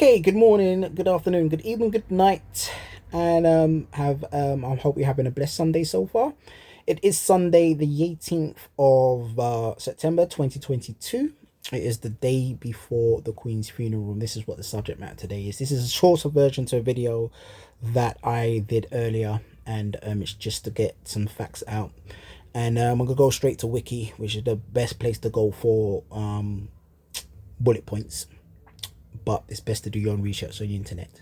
Okay, good morning, good afternoon, good evening, good night, and I hope you're having a blessed Sunday so far. It is Sunday, the 18th of September 2022. It is the day before the Queen's funeral, and this is what the subject matter today is. This is a shorter version to a video that I did earlier, and it's just to get some facts out. And I'm gonna go straight to Wiki, which is the best place to go for bullet points, but it's best to do your own research on the internet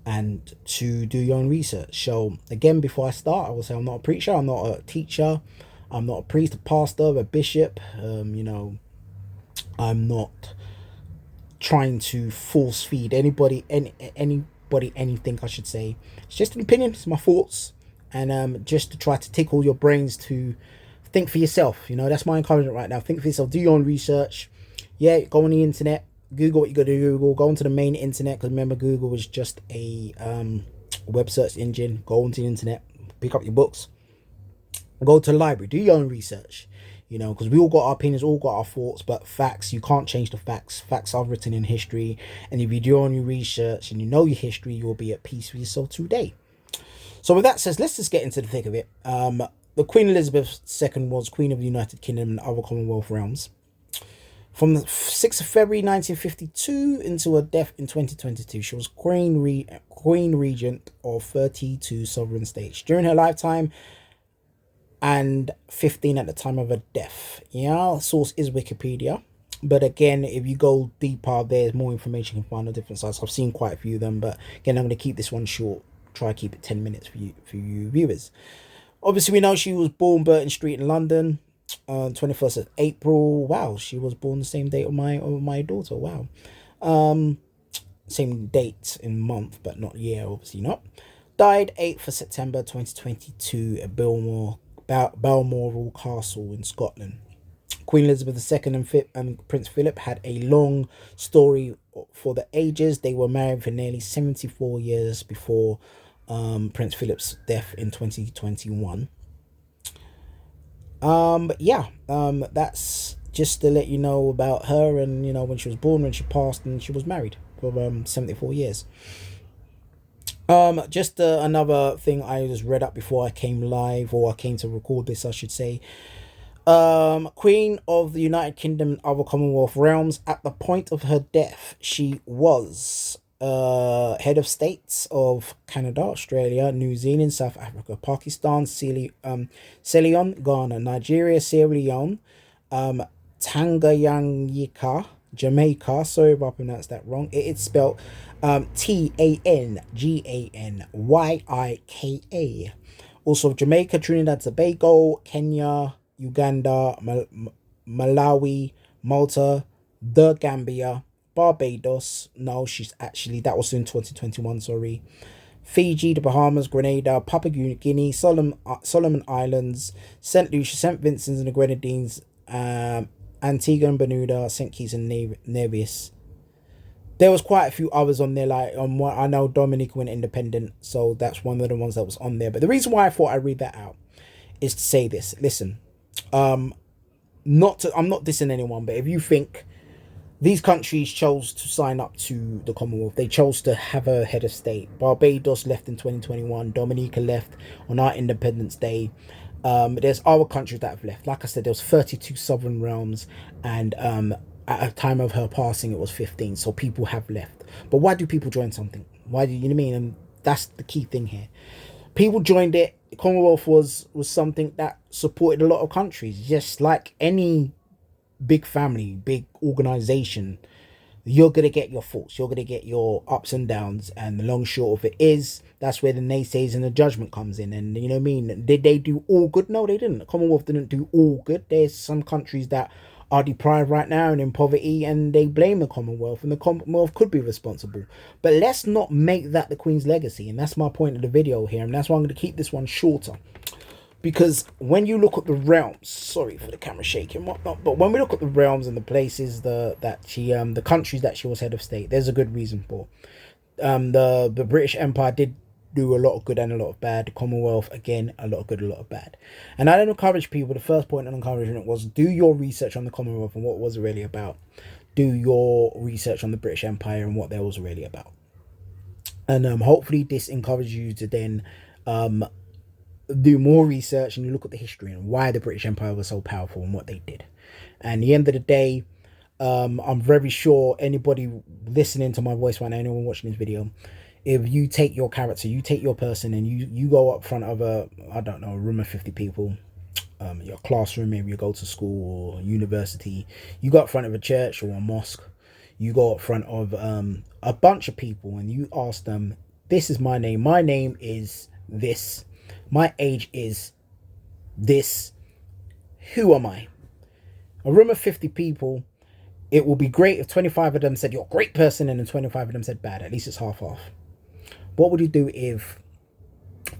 and to do your own research. So again, before I start, I will say I'm not a preacher, I'm not a teacher, I'm not a priest, a pastor, a bishop. I'm not trying to force feed anybody anything, I should say. It's just an opinion, it's my thoughts, and just to try to tickle your brains to think for yourself. That's my encouragement right now. Think for yourself, do your own research. Yeah, go on the internet, Google what you got to Google, go onto the main internet, because remember, Google is just a web search engine. Go onto the internet, pick up your books, go to the library, do your own research, because we all got our opinions, all got our thoughts, but facts, you can't change the facts. Facts are written in history, and if you do your own research and you know your history, you'll be at peace with yourself today. So with that said, let's just get into the thick of it. The Queen Elizabeth II was Queen of the United Kingdom and other Commonwealth realms from the 6th of February 1952 until her death in 2022. She was Queen Regent of 32 sovereign states during her lifetime and 15 at the time of her death. Yeah, source is Wikipedia. But again, if you go deeper, there's more information you can find on different sites. I've seen quite a few of them, but again, I'm going to keep this one short. Try to keep it 10 minutes for you viewers. Obviously, we know she was born Burton Street in London. 21st of April. Wow, she was born the same date of my daughter. Wow. Same date in month, but not year, obviously not. Died 8th of September 2022 at Balmoral Castle in Scotland. Queen Elizabeth II and Prince Philip had a long story for the ages. They were married for nearly 74 years before Prince Philip's death in 2021. But yeah, that's just to let you know about her, and when she was born, when she passed, and she was married for 74 years. Just another thing I just read up before I came live, or I came to record this, I should say. Queen of the United Kingdom and other Commonwealth realms. At the point of her death, she was head of states of Canada, Australia, New Zealand, South Africa, Pakistan, Ceylon, Ghana, Nigeria, Sierra Leone, Tanganyika, Jamaica. Sorry if I pronounced that wrong. It's spelled Tanganyika. Also Jamaica, Trinidad, Tobago, Kenya, Uganda, Malawi, Malta, the Gambia, Barbados. No, that was in 2021, sorry. Fiji, the Bahamas, Grenada, Papua New Guinea, Solomon Islands, St. Lucia, St. Vincent and the Grenadines, Antigua and Barbuda, St. Kitts and Nevis. There was quite a few others on there, like I know Dominica went independent, so that's one of the ones that was on there. But the reason why I thought I'd read that out is to say this. Listen, I'm not dissing anyone, but if you think these countries chose to sign up to the Commonwealth, they chose to have a head of state. Barbados left in 2021. Dominica left on our Independence Day. There's other countries that have left. Like I said, there was 32 sovereign realms, and at a time of her passing, it was 15. So people have left. But why do people join something? Why do you know what I mean? And that's the key thing here. People joined it. The Commonwealth was something that supported a lot of countries, just like any big family, big organization. You're gonna get your faults, you're gonna get your ups and downs, and the long short of it is that's where the naysays and the judgment comes in. And you know what I mean, did they do all good? No, they didn't. The Commonwealth didn't do all good. There's some countries that are deprived right now and in poverty, and they blame the Commonwealth, and the Commonwealth could be responsible. But let's not make that the Queen's legacy, and that's my point of the video here, and that's why I'm going to keep this one shorter. Because when you look at the realms, sorry for the camera shaking, whatnot, but when we look at the realms and the places the countries that she was head of state, there's a good reason for. The British Empire did do a lot of good and a lot of bad. The Commonwealth, again, a lot of good, a lot of bad. And I don't encourage people. The first point of encouragement was do your research on the Commonwealth and what was it really about. do your research on the British Empire and what that was really about. And hopefully this encourages you to then do more research and you look at the history and why the British Empire was so powerful and what they did. And at the end of the day, I'm very sure anybody listening to my voice right now, anyone watching this video, if you take your character, you take your person, and you go up front of a, I don't know, a room of 50 people, your classroom, maybe you go to school or university, you go up front of a church or a mosque, you go up front of a bunch of people, and you ask them, this is my name is this, my age is this, who am I? A room of 50 people, it will be great if 25 of them said you're a great person and then 25 of them said bad. At least it's half. What would you do if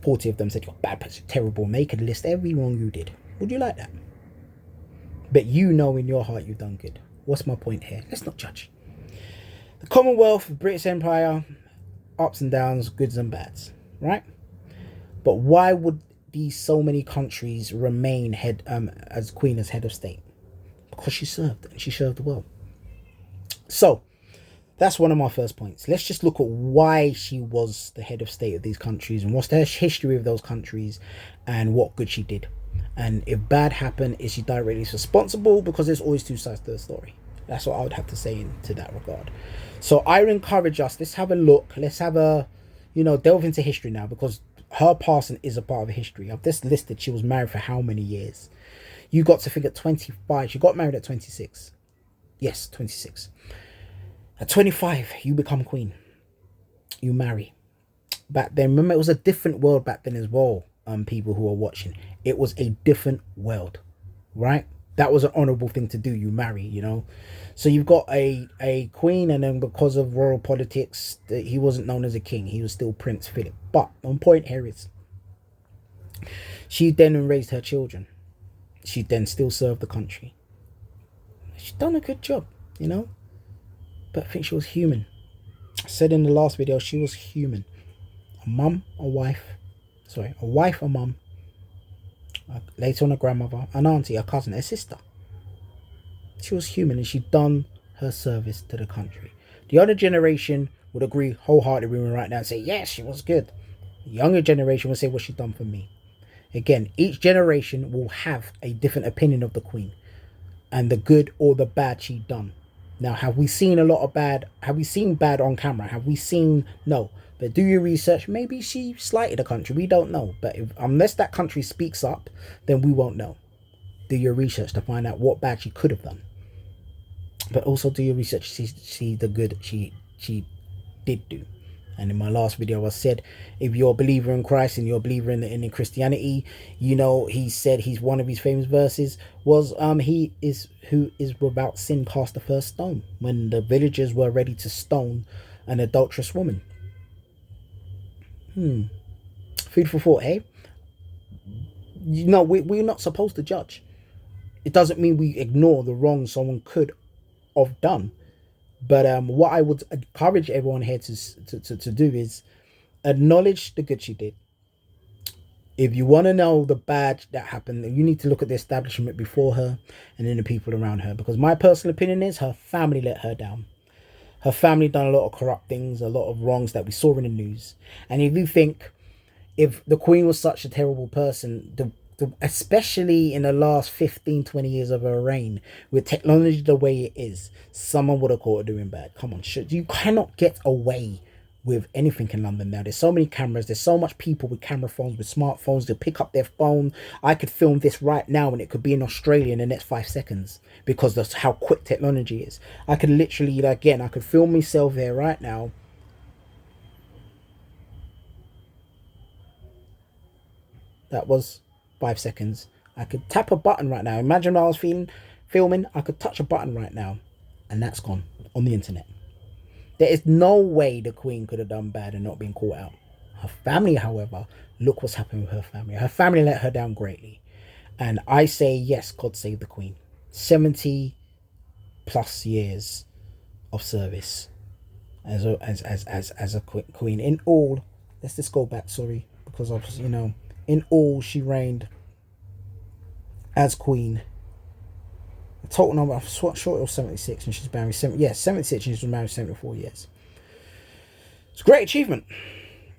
40 of them said you're a bad person, terrible, and they could list every wrong you did? Would you like that? But you know in your heart you've done good. What's my point here? Let's not judge. The Commonwealth, the British Empire, ups and downs, goods and bads, right? But why would these so many countries remain head as Queen, as head of state? Because she served, and she served well. So that's one of my first points. Let's just look at why she was the head of state of these countries and what's the history of those countries and what good she did. And if bad happened, is she directly responsible? Because there's always two sides to the story. That's what I would have to say into that regard. So I encourage us, let's have a look. Let's have a, delve into history now, because her passing is a part of history. I've just listed she was married for how many years. You got to think at 25. She got married at 26. Yes, 26. At 25, you become queen. You marry. Back then, remember, it was a different world back then as well, people who are watching. It was a different world, right? That was an honourable thing to do. You marry, So you've got a queen, and then because of royal politics, he wasn't known as a king. He was still Prince Philip. But one point here is, she then raised her children. She then still served the country. She's done a good job, But I think she was human. I said in the last video, she was human. A mum, a wife, a mum, later on a grandmother, an auntie, a cousin, a sister. She was human, and she'd done her service to the country. The other generation would agree wholeheartedly with me right now and say, yes, she was good. The younger generation would say, what's she done for me? Again, each generation will have a different opinion of the Queen and the good or the bad she done. Now, have we seen a lot of bad? Have we seen bad on camera? Have we seen? No. But do your research. Maybe she slighted a country. We don't know. But unless that country speaks up, then we won't know. Do your research to find out what bad she could have done. But also do your research to see the good she did do. And in my last video, I said, if you're a believer in Christ and you're a believer in Christianity, he said one of his famous verses was, he is who is without sin cast the first stone, when the villagers were ready to stone an adulterous woman. Food for thought, hey? We're not supposed to judge. It doesn't mean we ignore the wrong someone could have done. But what I would encourage everyone here to do is acknowledge the good she did. If you want to know the bad that happened, you need to look at the establishment before her and then the people around her. Because my personal opinion is her family let her down. Her family done a lot of corrupt things, a lot of wrongs that we saw in the news. And if you think, if the Queen was such a terrible person, especially in the last 15, 20 years of her reign, with technology the way it is, someone would have caught her doing bad. Come on, you cannot get away with anything in London now. There's so many cameras, there's so much people with camera phones, with smartphones. They'll pick up their phone. I could film this right now and it could be in Australia in the next 5 seconds, because that's how quick technology is. I could literally, I could film myself there right now. That was 5 seconds. I could tap a button right now. Imagine I was filming, I could touch a button right now, and that's gone on the internet. There is no way the Queen could have done bad and not been caught out. Her family, however, look what's happened with her family. Her family let her down greatly. And I say, yes, God save the Queen. 70 plus years of service as a queen. In all, let's just go back, sorry, because I was, in all, she reigned as queen total number, I'm sure it was 76 and she's married 76 and she was married 74 years. It's a great achievement.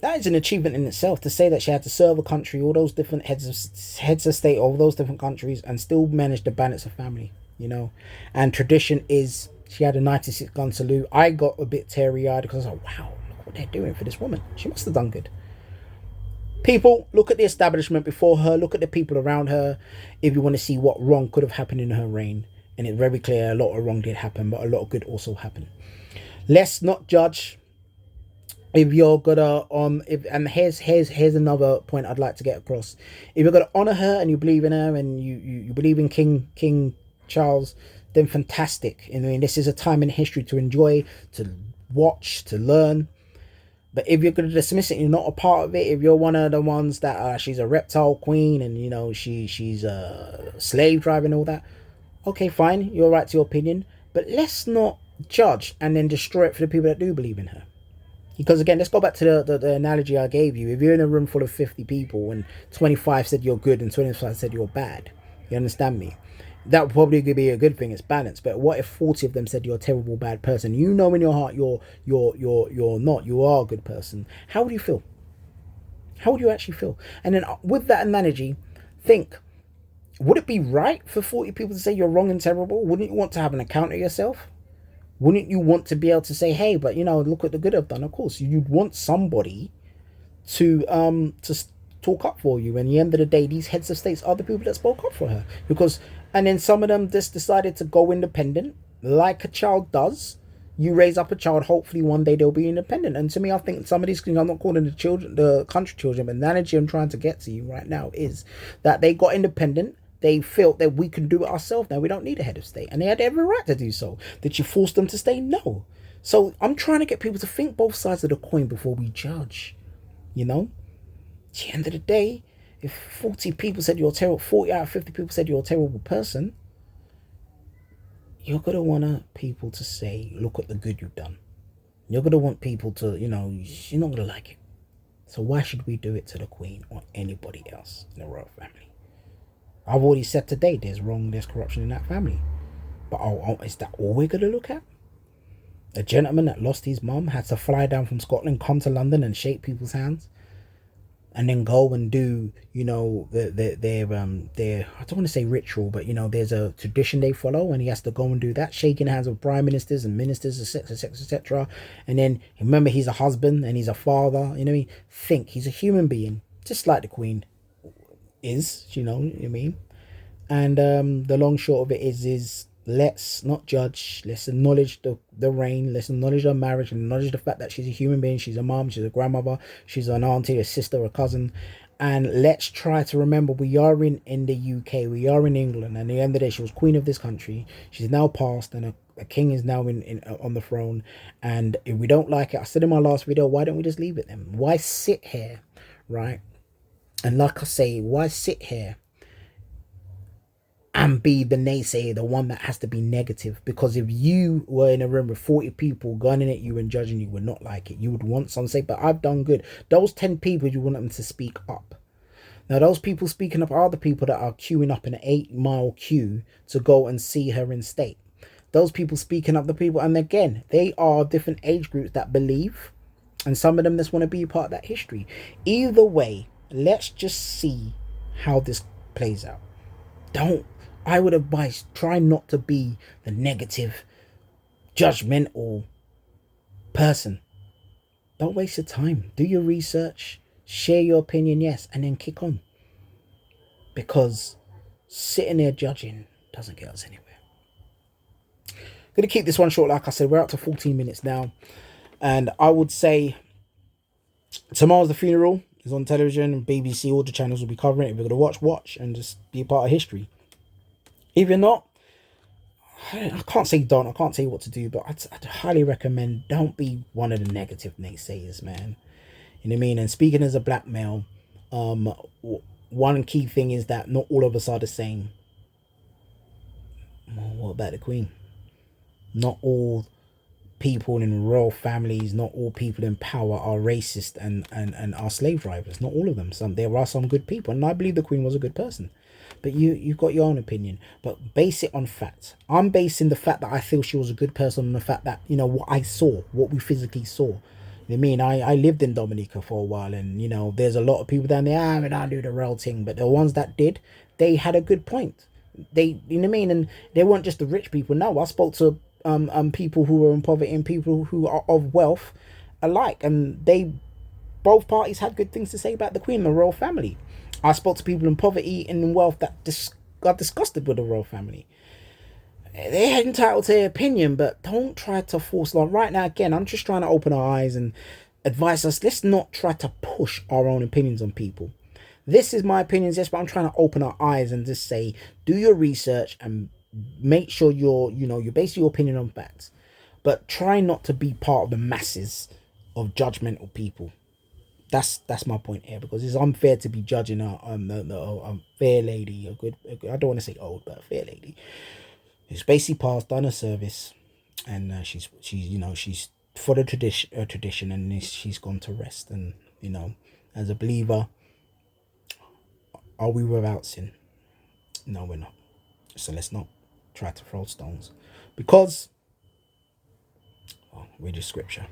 That is an achievement in itself, to say that she had to serve a country, all those different heads of state, all those different countries, and still manage to balance a family, And tradition is, she had a 96 gun salute. I got a bit teary-eyed because I was like, wow, look what they're doing for this woman. She must have done good. People, look at the establishment before her, look at the people around her, if you want to see what wrong could have happened in her reign. And it's very clear a lot of wrong did happen, but a lot of good also happened. Let's not judge. If you're gonna and here's another point I'd like to get across. If you're gonna honor her and you believe in her and you believe in King Charles, then fantastic. I mean, this is a time in history to enjoy, to watch, to learn. But if you're gonna dismiss it, you're not a part of it. If you're one of the ones that she's a reptile queen and she's a slave driver and all that, okay, fine, you're right to your opinion. But let's not judge and then destroy it for the people that do believe in her. Because again, let's go back to the analogy I gave you. If you're in a room full of 50 people and 25 said you're good and 25 said you're bad, you understand me? That would probably be a good thing. It's balanced. But what if 40 of them said you're a terrible, bad person? You know in your heart you're not. You are a good person. How would you feel? How would you actually feel? And then with that analogy, think, would it be right for 40 people to say you're wrong and terrible? Wouldn't you want to have an account of yourself? Wouldn't you want to be able to say, hey, but look at the good I've done? Of course, you'd want somebody to talk up for you. And at the end of the day, these heads of states are the people that spoke up for her. And then some of them just decided to go independent, like a child does. You raise up a child, hopefully one day they'll be independent. And to me, I think some of these things, I'm not calling the country children, but the analogy I'm trying to get to you right now is that they got independent. They felt that we can do it ourselves now. We don't need a head of state. And they had every right to do so. Did you force them to stay? No. So I'm trying to get people to think both sides of the coin before we judge. At the end of the day, if 40 people said you're terrible, 40 out of 50 people said you're a terrible person, you're going to want people to say, look at the good you've done. You're going to want people to, you're not going to like it. So why should we do it to the Queen or anybody else in the royal family? I've already said today there's corruption in that family. But is that all we're going to look at? A gentleman that lost his mum had to fly down from Scotland, come to London and shake people's hands. And then go and do, their I don't want to say ritual, but, there's a tradition they follow. And he has to go and do that, shaking hands with prime ministers and ministers, etc. And then, remember, he's a husband and he's a father. Think he's a human being, just like the Queen is, and the long short of it is let's not judge. Let's acknowledge the reign. Let's acknowledge her marriage and acknowledge the fact that she's a human being. She's a mom, she's a grandmother, she's an auntie, a sister, a cousin. And let's try to remember we are in the UK, we are in England, and at the end of the day she was queen of this country. She's now passed and a king is now on the throne. And if we don't like it, I said in my last video, why don't we just leave it then? Why sit here, right? And like I say, why sit here and be the naysayer, the one that has to be negative? Because if you were in a room with 40 people gunning at you and judging you, would not like it. You would want someone to say, but I've done good. Those 10 people, you want them to speak up. Now, those people speaking up are the people that are queuing up in an 8-mile queue to go and see her in state. Those people speaking up, the people, and again, they are different age groups that believe, and some of them just want to be part of that history. Either way, let's just see how this plays out. I would advise, try not to be the negative, judgmental person. Don't waste your time. Do your research, share your opinion, yes, and then kick on. Because sitting there judging doesn't get us anywhere. Going to keep this one short, like I said, we're up to 14 minutes now. And I would say tomorrow's the funeral. It's on television, BBC, all the channels will be covering it. If you're going to watch and just be a part of history. If you're not, I can't say don't, I can't say what to do, but I'd highly recommend don't be one of the negative naysayers, man. You know what I mean? And speaking as a black male, one key thing is that not all of us are the same. Well, what about the Queen? Not all people in royal families, not all people in power are racist and are slave drivers. Not all of them. There are some good people, and I believe the Queen was a good person. But you've got your own opinion. But base it on facts. I'm basing the fact that I feel she was a good person on the fact that, what I saw, what we physically saw. I mean, I lived in Dominica for a while, and there's a lot of people down there. I mean, I do the real thing, but the ones that did, they had a good point. They, and they weren't just the rich people. No, I spoke to people who were in poverty and people who are of wealth alike, and they both parties had good things to say about the Queen and the royal family. I spoke to people in poverty and in wealth that got disgusted with the royal family. They're entitled to their opinion, but don't try to force law. Right now, again, I'm just trying to open our eyes and advise us. Let's not try to push our own opinions on people. This is my opinions, yes, but I'm trying to open our eyes and just say, do your research and make sure you're basing your opinion on facts. But try not to be part of the masses of judgmental people. That's my point here, because it's unfair to be judging a fair lady, I don't want to say old, but a fair lady. It's basically passed, done a service, and she's for the tradition, and she's gone to rest. And as a believer, are we without sin? No, we're not. So let's not try to throw stones, because read the scripture.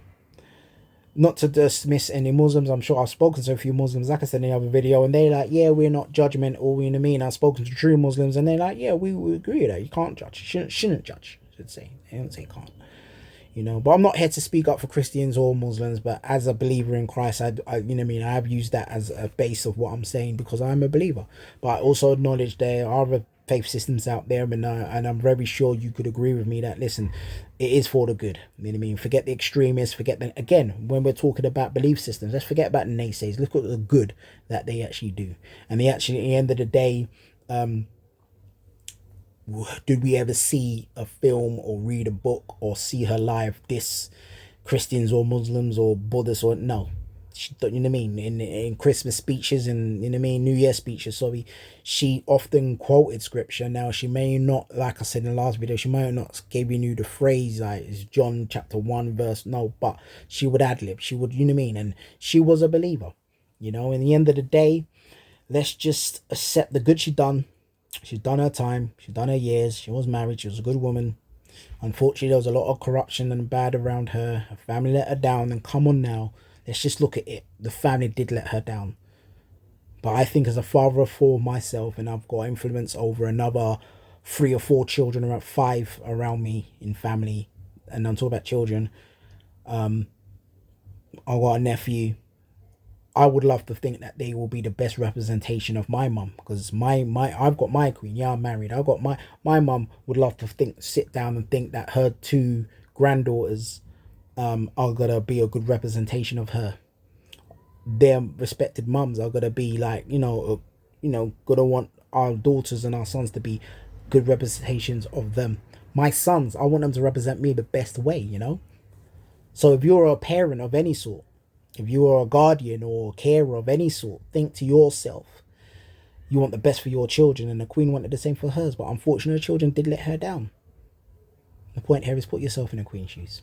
Not to dismiss any Muslims, I'm sure I've spoken to a few Muslims, like I said in the other video, and they're like, yeah, we're not judgmental, you know what I mean? I've spoken to true Muslims, and they're like, yeah, we agree with that. You can't judge. You shouldn't judge, I should say. They don't say can't. But I'm not here to speak up for Christians or Muslims, but as a believer in Christ, I I have used that as a base of what I'm saying, because I'm a believer. But I also acknowledge there are other faith systems out there, and I'm very sure you could agree with me that, listen, it is for the good. You know what I mean? Forget the extremists, again, when we're talking about belief systems, let's forget about the naysayers. Look at the good that they actually do. And they actually, at the end of the day, did we ever see a film or read a book or see her live diss Christians or Muslims or Buddhists? Or no, you know what I mean, in Christmas speeches and New Year speeches, sorry, she often quoted scripture. Now she may not, like I said in the last video, she might not giving you the phrase like it's John chapter 1 verse, no, but she would ad-lib, she would, you know what I mean, and she was a believer. In the end of the day, let's just accept the good she done. She's done her time, she's done her years, she was married, she was a good woman. Unfortunately, there was a lot of corruption and bad around her. Her family let her down, and come on now, let's just look at it. The family did let her down. But I think as a father of 4 myself, and I've got influence over another 3 or 4 children, around 5 around me in family, and I'm talking about children. I got a nephew. I would love to think that they will be the best representation of my mum, because I've got my queen. Yeah, I'm married. I've got my mum would love to sit down and think that her 2 granddaughters are gonna be a good representation of her. Their respected mums are gonna be like, gonna want our daughters and our sons to be good representations of them. My sons, I want them to represent me the best way. So if you're a parent of any sort, if you are a guardian or carer of any sort, think to yourself, you want the best for your children, and the Queen wanted the same for hers, but unfortunately the children did let her down. The point here is put yourself in the Queen's shoes.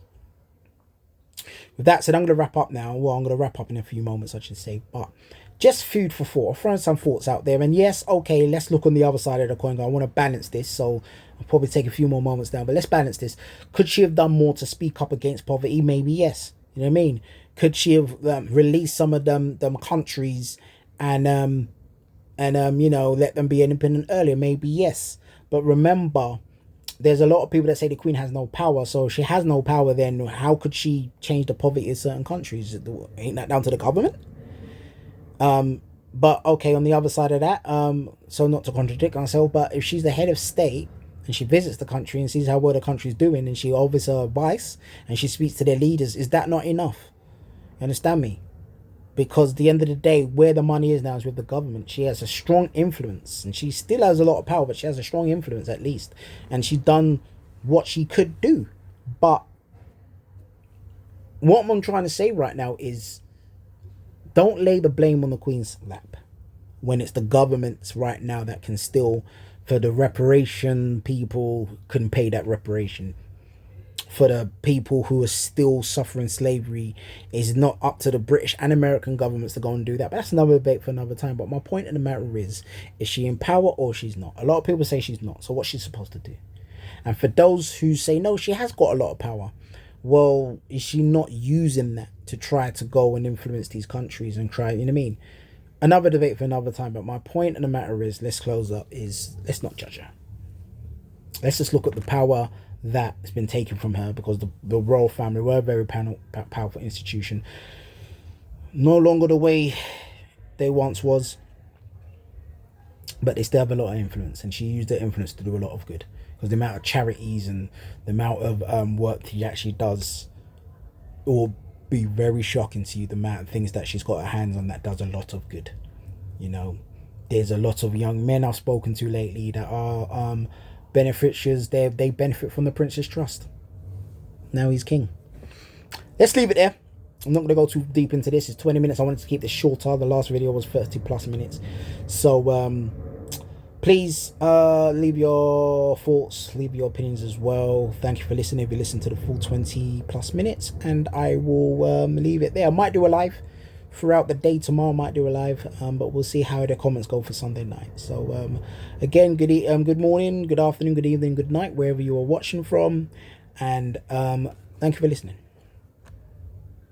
With that said, I'm going to wrap up now. Well, I'm going to wrap up in a few moments, I should say, but just food for thought. I've thrown some thoughts out there, and yes, okay, let's look on the other side of the coin. I want to balance this, so I'll probably take a few more moments down, but let's balance this. Could she have done more to speak up against poverty? Maybe yes. You know what I mean? Could she have released some of them countries and let them be independent earlier? Maybe yes. But remember, there's a lot of people that say the Queen has no power. So if she has no power, then how could she change the poverty in certain countries? Ain't that down to the government? But okay, on the other side of that, so not to contradict myself, but if she's the head of state and she visits the country and sees how well the country's doing, and she offers her advice and she speaks to their leaders, is that not enough? You understand me? Because at the end of the day, where the money is now is with the government. She has a strong influence, and she still has a lot of power, but she has a strong influence at least. And she's done what she could do. But what I'm trying to say right now is, don't lay the blame on the Queen's lap when it's the governments right now that can still, for the reparation, people couldn't pay that reparation. for the people who are still suffering slavery. Is not up to the British and American governments to go and do that. But that's another debate for another time. But my point in the matter is she in power or she's not? A lot of people say she's not. So what's she supposed to do? And for those who say no, she has got a lot of power. Well, is she not using that to try to go and influence these countries and try, you know what I mean? Another debate for another time. But my point in the matter is, let's close up, is let's not judge her. Let's just look at the power that's been taken from her, because the royal family were a very powerful institution. No longer the way they once was, but they still have a lot of influence, and she used their influence to do a lot of good. Because the amount of charities and the amount of work she actually does will be very shocking to you. The amount of things that she's got her hands on that does a lot of good. You know, there's a lot of young men I've spoken to lately that are beneficiaries. They benefit from the Prince's Trust. Now he's king. Let's leave it there. I'm not going to go too deep into this. It's 20 minutes. I wanted to keep this shorter. The last video was 30 plus minutes. So please leave your thoughts, leave your opinions as well. Thank you for listening. If you listen to the full 20 plus minutes, and I will leave it there. I might do a live throughout the day tomorrow. Might do a live, but we'll see how the comments go for Sunday night. So again, good morning, good afternoon, good evening, good night, wherever you are watching from, and thank you for listening.